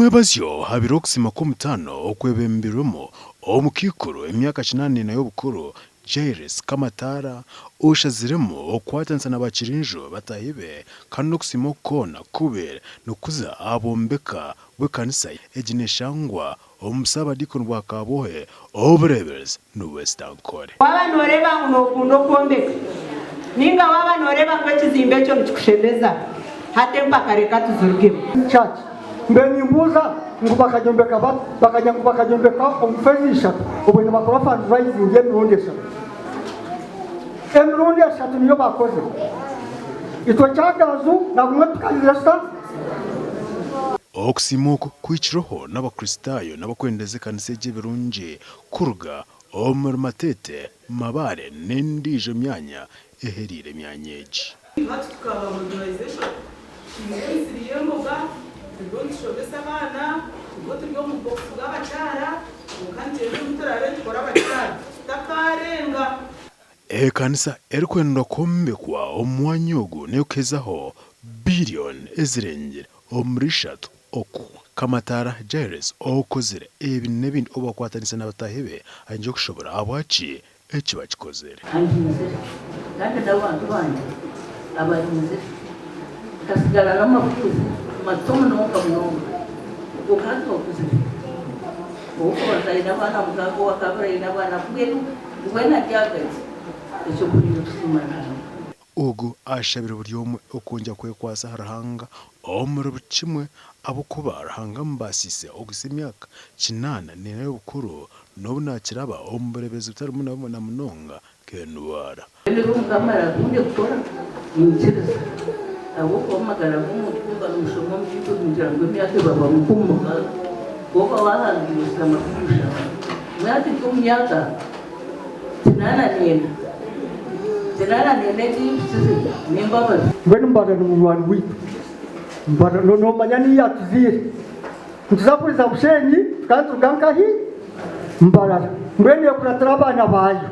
omwebazyo habire okusima kw'omutano okwebembirwemu omukikuru emyaka 8 n'ay'obukuru Jairus Kamatara oshaziremu okwatanisa n'abakirinjo batahibe kandi n'okusima okukona kubere n'okuza abombeka bw'ekanisa egineshangwa omusabadikoni bwa Kabohe oburebers n'Westankore. Waba noreba n'okunda okwombeka ninga waba noreba kw'ekizimbe ekyo nikikushemeza hate mpaka reka tuzurugemu church mbenimbuza ngo bakajombeka omufezisha ubwo bakora fundraising y'emirundi eshatu niyo bakoze itwe Kyagaju nagumwe tukazirasa okusima oku kwikiroho n'abakristayo n'abakwendeza ekanisa egy'ebirungi kuruga omuri Matete Mabare n'endiijo myanya eherire myanya egi. Ekanisa erikwenda kwombekwa omwanya ogu neyokezaho biriyooni ezirengire omuri 3 oku Kamatara Jairus okozire ebi n'ebindi obakwatanisa n'abatahibe ayinja okushobora abwaki eki bakikozere. Kandi n'abantu banjye abarinze kasigara n'amabuzi matomo n'oka munonga ukandi okuzire uko bazayina abana mugago wakabarayina abana kubwenu ubwena ryagaze ekyo kurira kusimana ogu ashabira buri omwe okunja kwekwasa harahanga omuri bukimwe abokuba harahanga mbasise oguse emyaka 8 n'ay'obukuru n'obu nakiraba omuburebezi butari munabona munonga kenwara kamara kunde gukora inzira abo komagara nk'umutumba n'umushomo mfite kugira ngo imyaka baba mukumuka kuko bahangiza amakusha mwati kumyaka tinana nene n'ibisizi n'imbabazi mbere mbara n'umuntu witu mbara no manyani yatuzire ntuzakuriza bushenyi kandi tugankahi mbara mbere kuratara abana bayo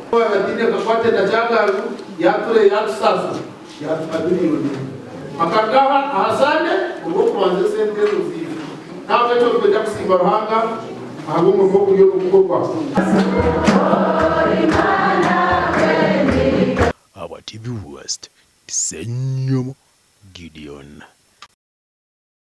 abadini kakwate na Kyagaju yature yatusasa yatupadirioni makagaha ahasane ngo kubanze sente zuzifu nawe cyo kujya kusimba ruhanga ahubwo ngo kuyo kuko Our TV West Senyomo Gideon.